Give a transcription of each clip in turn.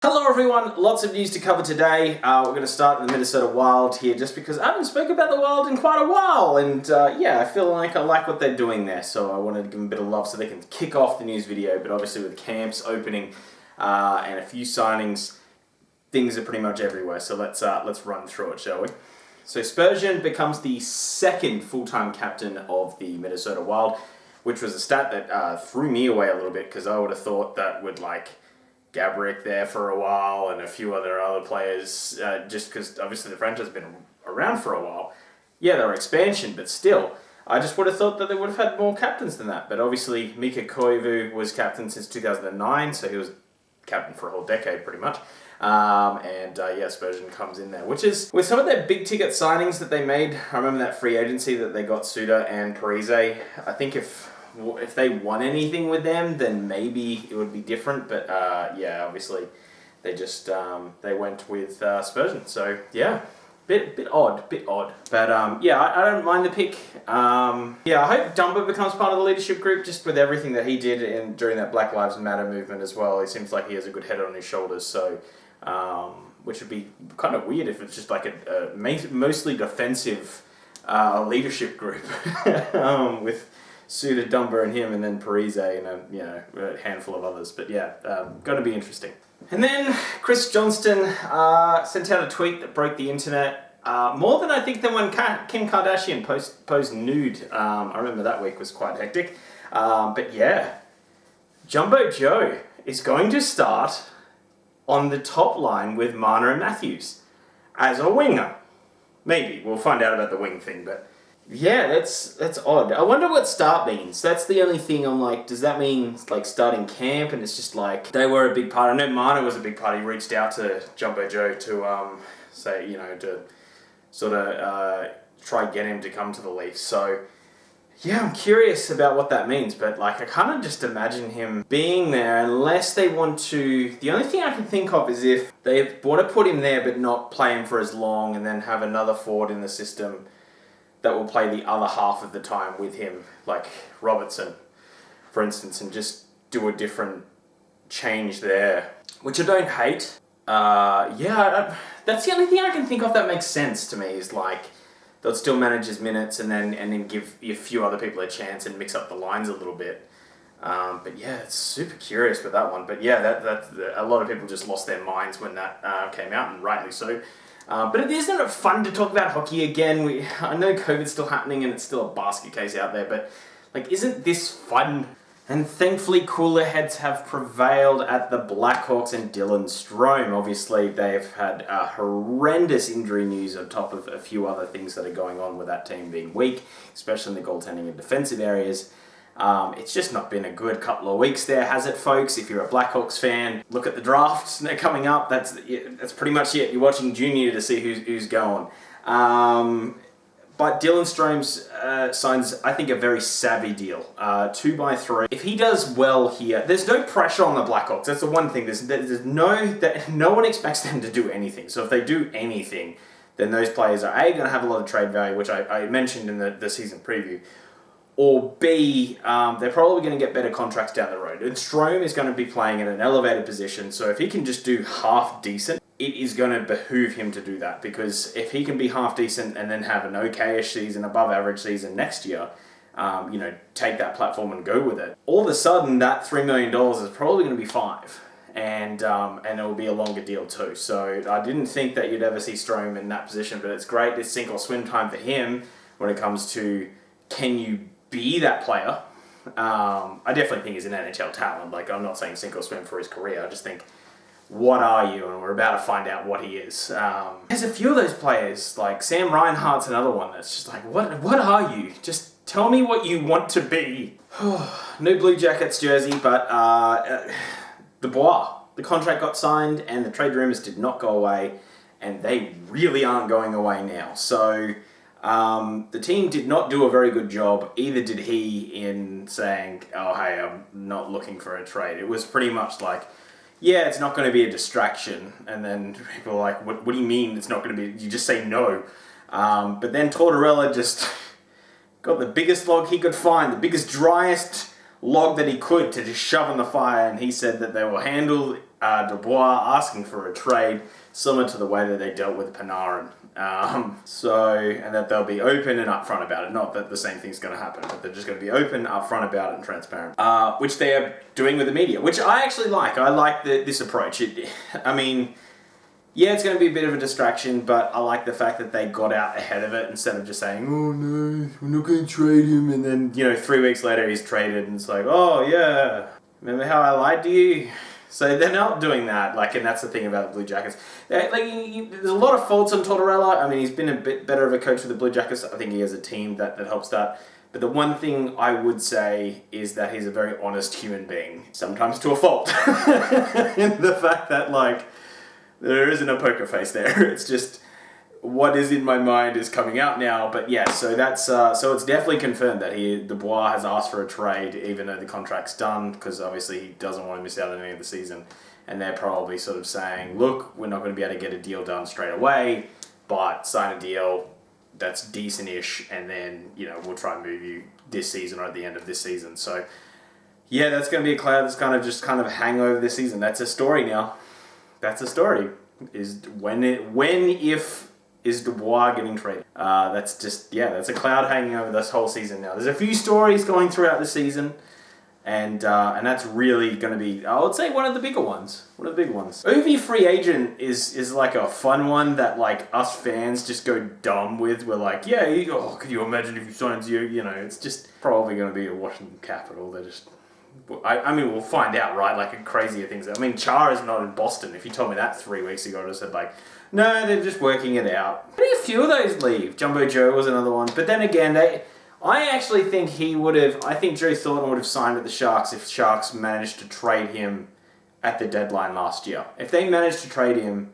Hello everyone, lots of news to cover today. We're going to start with the Minnesota Wild here just because I haven't spoken about the Wild in quite a while and yeah, I feel like I like what they're doing there, so I wanted to give them a bit of love so they can kick off the news video, but obviously with camps opening and a few signings, things are pretty much everywhere, so let's run through it, shall we? So Spurgeon becomes the second full-time captain of the Minnesota Wild, which was a stat that threw me away a little bit because I would have thought that would Gaborik there for a while and a few other players, just because obviously the franchise has been around for a while. Yeah, they were expansion, but still, I just would have thought that they would have had more captains than that. But obviously, Mika Koivu was captain since 2009, so he was captain for a whole decade pretty much. Yeah, Spurgeon comes in there, which is, with some of their big ticket signings that they made, I remember that free agency that they got Suter and Parise. I think if they won anything with them, then maybe it would be different. But yeah, obviously they just they went with Spurgeon. So yeah, bit odd. But yeah, I don't mind the pick. Yeah, I hope Dumbo becomes part of the leadership group, just with everything that he did during that Black Lives Matter movement as well. He seems like he has a good head on his shoulders. So which would be kind of weird if it's just like a mostly defensive leadership group with Suter, Dumba and him, and then Parise and a handful of others. But yeah, going to be interesting. And then Chris Johnston sent out a tweet that broke the internet more than I think than when Kim Kardashian posed nude. I remember that week was quite hectic. But yeah, Jumbo Joe is going to start on the top line with Marner and Matthews as a winger. Maybe we'll find out about the wing thing, but. Yeah, that's odd. I wonder what start means. That's the only thing I'm like, does that mean starting camp and it's just they were a big part? I know Marino was a big part. He reached out to Jumbo Joe to say, to sort of try get him to come to the Leafs. So yeah, I'm curious about what that means, but I kind of just imagine him being there unless they want to. The only thing I can think of is if they want to put him there but not play him for as long and then have another forward in the system that will play the other half of the time with him, like Robertson, for instance, and just do a different change there, which I don't hate. Yeah, that's the only thing I can think of that makes sense to me, is they'll still manage his minutes and then give a few other people a chance and mix up the lines a little bit. But yeah, it's super curious with that one. But yeah, that a lot of people just lost their minds when that came out, and rightly so. But isn't it fun to talk about hockey again? I know COVID's still happening and it's still a basket case out there, but isn't this fun? And thankfully cooler heads have prevailed at the Blackhawks and Dylan Strome. Obviously they've had horrendous injury news on top of a few other things that are going on with that team being weak, especially in the goaltending and defensive areas. It's just not been a good couple of weeks there, has it, folks? If you're a Blackhawks fan, look at the drafts. They're coming up. That's pretty much it. You're watching Junior to see who's going. But Dylan Strome signs, I think, a very savvy deal. 2x3. If he does well here, there's no pressure on the Blackhawks. That's the one thing. No one expects them to do anything. So if they do anything, then those players are A, going to have a lot of trade value, which I mentioned in the season preview. Or B, they're probably going to get better contracts down the road. And Strome is going to be playing in an elevated position, so if he can just do half decent, it is going to behoove him to do that. Because if he can be half decent and then have an okay-ish season, above average season next year, take that platform and go with it, all of a sudden that $3 million is probably going to be $5 million. And it will be a longer deal too. So I didn't think that you'd ever see Strome in that position, but it's great. It's sink or swim time for him when it comes to, can you be that player? I definitely think he's an NHL talent. I'm not saying sink or swim for his career. I just think, what are you? And we're about to find out what he is. There's a few of those players, Sam Reinhart's another one that's just what are you? Just tell me what you want to be. No Blue Jackets jersey, but Dubois. The contract got signed and the trade rumors did not go away, and they really aren't going away now. So the team did not do a very good job, either did he, in saying, oh, hey, I'm not looking for a trade. It was pretty much yeah, it's not going to be a distraction. And then people are like, what do you mean it's not going to be? You just say no. But then Tortorella just got the biggest log he could find, the biggest, driest log that he could to just shove in the fire, and he said that they will handle Dubois asking for a trade similar to the way that they dealt with Panarin. And that they'll be open and upfront about it. Not that the same thing's going to happen, but they're just going to be open, upfront about it, and transparent. Which they are doing with the media, which I actually like. I like this approach. Yeah, it's going to be a bit of a distraction, but I like the fact that they got out ahead of it instead of just saying, oh no, we're not going to trade him, and then, 3 weeks later he's traded, and it's like, oh yeah, remember how I lied to you? So they're not doing that, and that's the thing about the Blue Jackets. There's a lot of faults on Tortorella. I mean, he's been a bit better of a coach for the Blue Jackets. I think he has a team that helps that. But the one thing I would say is that he's a very honest human being, sometimes to a fault. In the fact that, there isn't a poker face there. It's just what is in my mind is coming out now. But yeah, so that's so it's definitely confirmed that Dubois has asked for a trade, even though the contract's done, because obviously he doesn't want to miss out on any of the season. And they're probably sort of saying, look, we're not going to be able to get a deal done straight away, but sign a deal that's decent-ish, and then we'll try and move you this season or at the end of this season. So yeah, that's going to be a cloud that's kind of hang over this season. That's a story now. That's a story. Is if Dubois getting traded? That's a cloud hanging over this whole season now. There's a few stories going throughout the season, and that's really going to be, I would say, one of the bigger ones. OV free agent is like a fun one that us fans just go dumb with. We're like, yeah, could you imagine if he signs you? It's just probably going to be a Washington Capital. They're just. I mean, we'll find out, right? Crazier things. I mean, Chara's not in Boston. If you told me that 3 weeks ago, I'd have said, no, they're just working it out. Pretty few of those leave. Jumbo Joe was another one. But then again, I actually think I think Joe Thornton would have signed with the Sharks if Sharks managed to trade him at the deadline last year. If they managed to trade him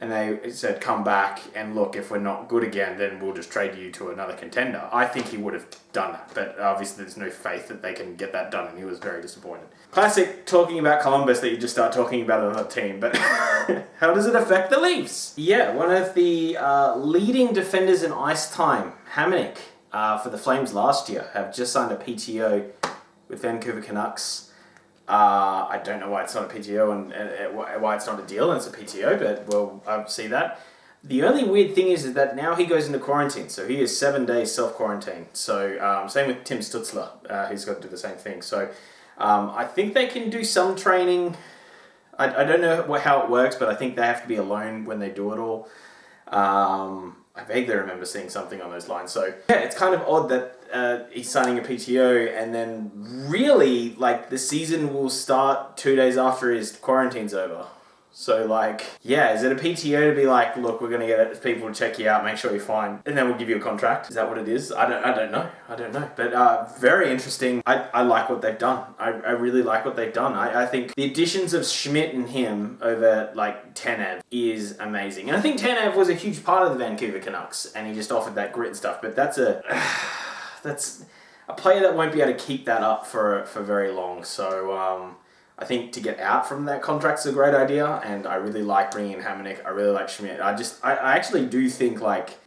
and they said, come back and look, if we're not good again, then we'll just trade you to another contender, I think he would have done that. But obviously there's no faith that they can get that done, and he was very disappointed. Classic talking about Columbus that you just start talking about another team, but how does it affect the Leafs? Yeah, one of the leading defenders in ice time, Hamonic, for the Flames last year, have just signed a PTO with Vancouver Canucks. I don't know why it's not a PTO and why it's not a deal and it's a PTO, but we'll see that. The only weird thing is that now he goes into quarantine, so he is 7 days self-quarantine. So same with Tim Stutzler, he's got to do the same thing. So I think they can do some training. I don't know how it works, but I think they have to be alone when they do it all. I vaguely remember seeing something on those lines. So yeah, it's kind of odd that he's signing a PTO, and then really the season will start 2 days after his quarantine's over. So is it a PTO to be look, we're gonna get people to check you out, make sure you're fine, and then we'll give you a contract? Is that what it is? I don't know. But very interesting. I like what they've done. I really like what they've done. I think the additions of Schmidt and him over Tanev is amazing. And I think Tanev was a huge part of the Vancouver Canucks, and he just offered that grit and stuff. But that's a player that won't be able to keep that up for very long. So I think to get out from that contract's a great idea, and I really like bringing in Hamonic. I really like Schmidt. I actually do think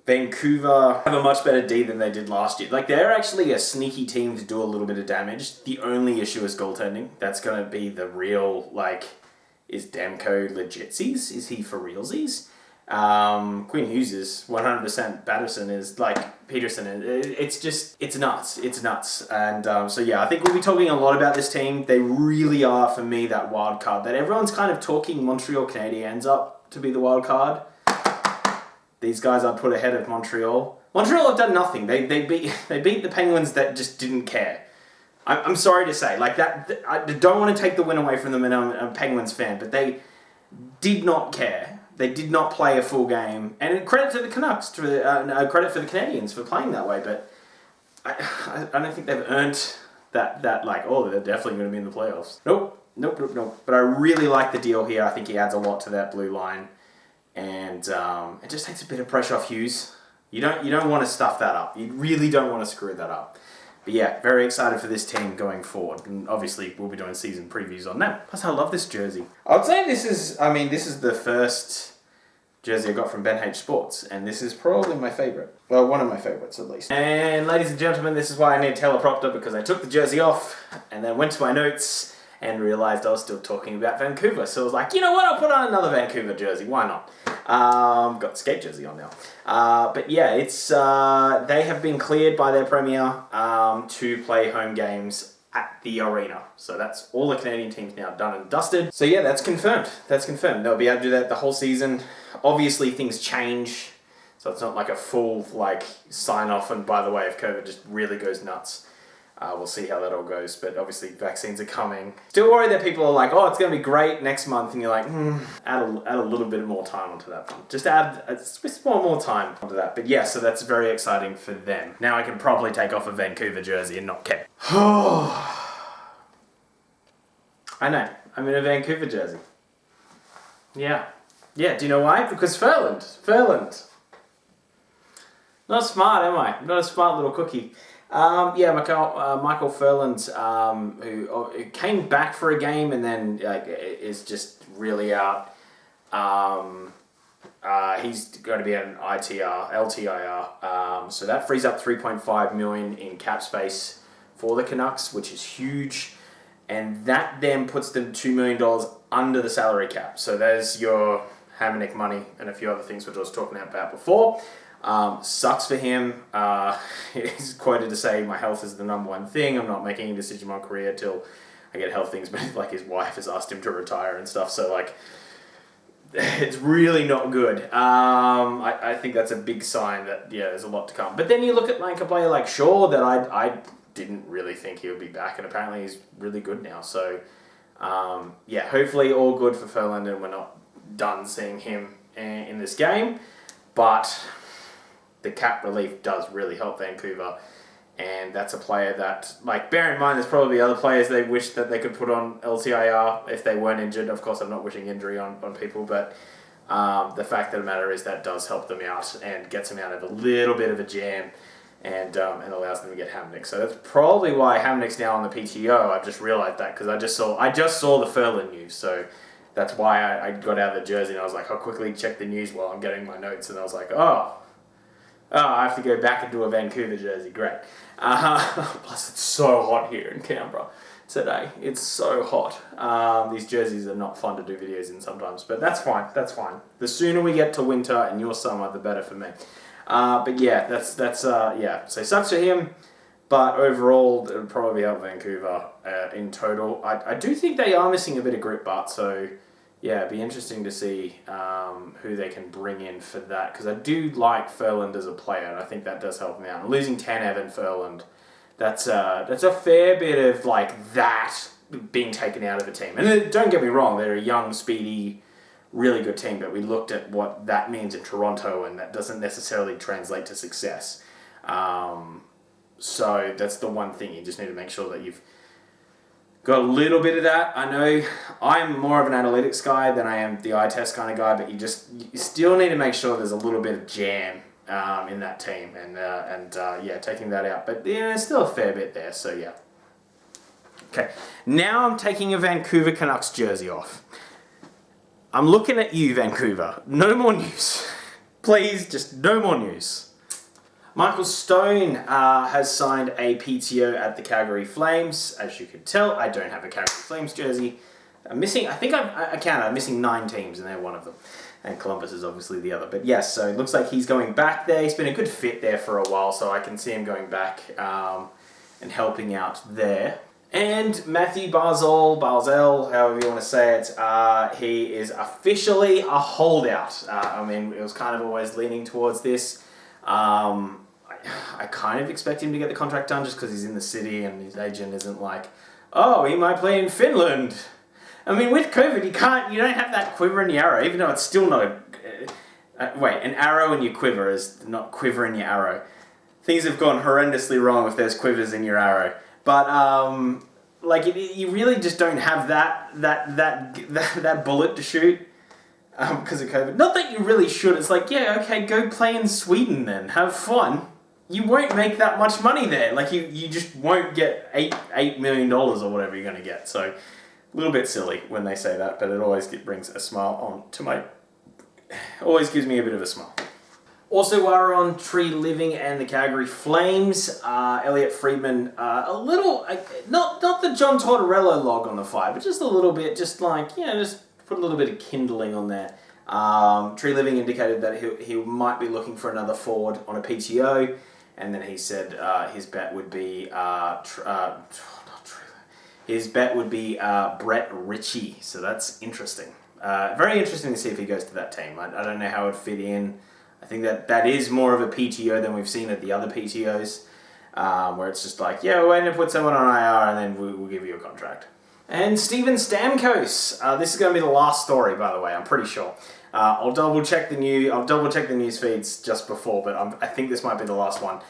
Vancouver have a much better D than they did last year. They're actually a sneaky team to do a little bit of damage. The only issue is goaltending. That's going to be the real, is Demko legitsies? Is he for realsies? Quinn Hughes is 100%. Batterson is Peterson. It's nuts. And so yeah, I think we'll be talking a lot about this team. They really are, for me, that wild card that everyone's kind of talking Montreal Canadiens up to be the wild card. These guys I'd put ahead of Montreal. Montreal have done nothing. They beat the Penguins that just didn't care. I'm sorry to say, that. I don't want to take the win away from them, and I'm a Penguins fan, but they did not care. They did not play a full game, and credit to the Canucks, credit for the Canadians for playing that way. But I don't think they've earned that. They're definitely going to be in the playoffs. Nope. But I really like the deal here. I think he adds a lot to that blue line, and it just takes a bit of pressure off Hughes. You don't want to stuff that up. You really don't want to screw that up. But yeah, very excited for this team going forward. And obviously, we'll be doing season previews on them. Plus, I love this jersey. I would say this is the first jersey I got from Ben H Sports, and this is probably my favourite. Well, one of my favourites at least. And ladies and gentlemen, this is why I need a teleprompter, because I took the jersey off and then went to my notes and realised I was still talking about Vancouver. So I was like, you know what, I'll put on another Vancouver jersey, why not? Got the skate jersey on now. But yeah, it's they have been cleared by their premier to play home games at the arena. So that's all the Canadian teams now done and dusted. So yeah, that's confirmed. That's confirmed. They'll be able to do that the whole season. Obviously things change, so it's not like a full like sign off and by the way, if COVID just really goes nuts, we'll see how that all goes. But obviously vaccines are coming. Still worried that people are like, oh, it's going to be great next month, and you're like, add a little bit more time onto that one. Just add a small more time onto that. But yeah, so that's very exciting for them. Now I can probably take off a Vancouver jersey and not care. I know, I'm in a Vancouver jersey. Yeah. Yeah, do you know why? Because Ferland. Not smart, am I? I'm not a smart little cookie. Michael Ferland, who came back for a game and then is just really out. He's going to be an LTIR. So that frees up $3.5 million in cap space for the Canucks, which is huge. And that then puts them $2 million under the salary cap. So there's your Hamonic money and a few other things which I was talking about before. Sucks for him. He's quoted to say, my health is the number one thing. I'm not making a decision on my career till I get health things. But like his wife has asked him to retire and stuff. So like, it's really not good. I think that's a big sign that, yeah, there's a lot to come. But then you look at like a player like Shaw that I didn't really think he would be back. And apparently he's really good now. So, yeah, hopefully all good for Ferland and we're not done seeing him in this game. But the cap relief does really help Vancouver, and that's a player that, like, bear in mind there's probably other players they wish that they could put on LTIR if they weren't injured. Of course, I'm not wishing injury on people, but the fact of the matter is that does help them out and gets them out of a little bit of a jam and allows them to get Hamonic. So that's probably why Hamonic's now on the PTO. I've just realised that because I just saw the Ferland news, so that's why I got out of the jersey and I was like, I'll quickly check the news while I'm getting my notes, and I was like, oh, I have to go back and do a Vancouver jersey. Great. Plus, it's so hot here in Canberra today. It's so hot. These jerseys are not fun to do videos in sometimes, but that's fine. That's fine. The sooner we get to winter and your summer, the better for me. But yeah, that's yeah. So sucks for him, but overall, it would probably help Vancouver in total. I do think they are missing a bit of grip, but so. Yeah, it'd be interesting to see who they can bring in for that, because I do like Ferland as a player, and I think that does help them out. And losing Tanev and Ferland, that's a fair bit of like that being taken out of the team. And don't get me wrong, they're a young, speedy, really good team, but we looked at what that means in Toronto, and that doesn't necessarily translate to success. So that's the one thing, you just need to make sure that you've got a little bit of that. I know I'm more of an analytics guy than I am the eye test kind of guy, but you still need to make sure there's a little bit of jam in that team, and yeah, taking that out. But yeah, there's still a fair bit there, so yeah. Okay, now I'm taking a Vancouver Canucks jersey off. I'm looking at you, Vancouver. No more news. Please, just no more news. Michael Stone has signed a PTO at the Calgary Flames. As you can tell, I don't have a Calgary Flames jersey. I'm missing, I'm missing 9 teams, and they're one of them. And Columbus is obviously the other. But yes, so it looks like he's going back there. He's been a good fit there for a while, so I can see him going back and helping out there. And Matthew Barzal, however you want to say it, he is officially a holdout. I mean, it was kind of always leaning towards this. I kind of expect him to get the contract done just because he's in the city and his agent isn't like, oh, he might play in Finland. I mean, with COVID, you don't have that quiver in your arrow, even though it's still not an arrow in your quiver is not quiver in your arrow. Things have gone horrendously wrong if there's quivers in your arrow. But, you really just don't have that bullet to shoot because of COVID. Not that you really should. It's like, yeah, okay, go play in Sweden then. Have fun. You won't make that much money there. Like, you just won't get $8 million or whatever you're going to get. So, a little bit silly when they say that, but it always brings a smile on to my always gives me a bit of a smile. Also, while we're on Tree Living and the Calgary Flames, Elliot Friedman, a little, not the John Tortorella log on the fire, but just a little bit, just like, just put a little bit of kindling on there. Tree Living indicated that he might be looking for another forward on a PTO, and then he said his bet would be Brett Ritchie. So that's interesting. Very interesting to see if he goes to that team. I don't know how it would fit in. I think that is more of a PTO than we've seen at the other PTOs, where it's just like, we're going to put someone on IR and then we'll give you a contract. And Steven Stamkos. This is going to be the last story, by the way. I'm pretty sure. I'll double check the news feeds just before, but I think this might be the last one.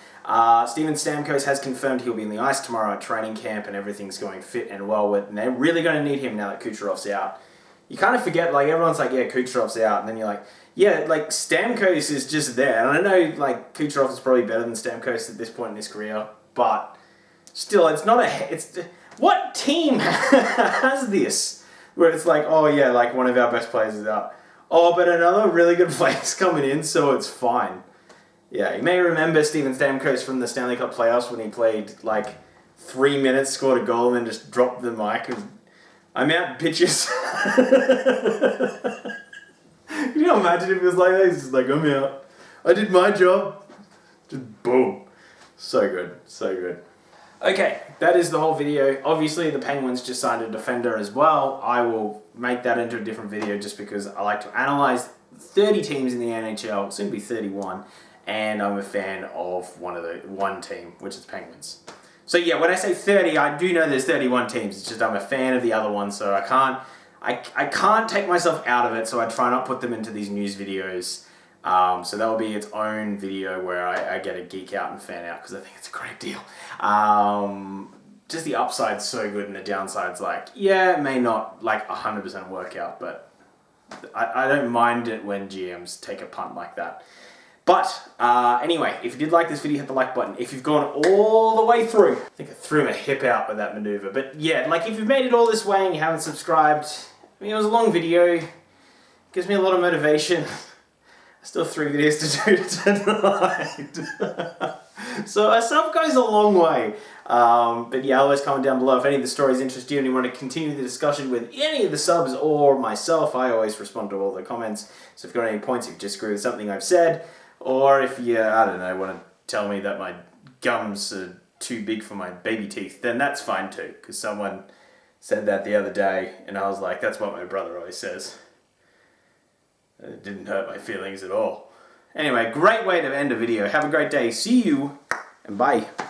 Steven Stamkos has confirmed he'll be in the ice tomorrow at training camp, and everything's going fit and well and they're really going to need him now that Kucherov's out. You kind of forget, like, everyone's like, Kucherov's out, and then you're like, Stamkos is just there. And I know, like, Kucherov is probably better than Stamkos at this point in his career, but still, what team has this? Where it's like, one of our best players is out. Oh, but another really good player's coming in, so it's fine. Yeah, you may remember Steven Stamkos from the Stanley Cup playoffs when he played, 3 minutes, scored a goal, and then just dropped the mic. I'm out, bitches. Can you imagine if it was like that? He's just like, I'm out. I did my job. Just boom. So good. So good. Okay, that is the whole video. Obviously, the Penguins just signed a defender as well. I will make that into a different video just because I like to analyze 30 teams in the NHL, soon to be 31, and I'm a fan of one team, which is the Penguins. So yeah, when I say 30, I do know there's 31 teams. It's just I'm a fan of the other ones, so I can't take myself out of it, so I try not put them into these news videos. So that will be its own video where I get a geek out and fan out because I think it's a great deal. Just the upside's so good and the downside's it may not 100% work out, but I don't mind it when GMs take a punt like that. But anyway, if you did like this video, hit the like button. If you've gone all the way through, I think I threw my hip out with that maneuver. But yeah, if you've made it all this way and you haven't subscribed, it was a long video. It gives me a lot of motivation. I still have 3 videos to do tonight. So a sub goes a long way. But yeah, always comment down below if any of the stories interest you and you want to continue the discussion with any of the subs or myself. I always respond to all the comments. So if you've got any points, if you disagree with something I've said, or if you, want to tell me that my gums are too big for my baby teeth, then that's fine too. Because someone said that the other day, and I was like, that's what my brother always says. It didn't hurt my feelings at all. Anyway, great way to end a video. Have a great day. See you, and bye.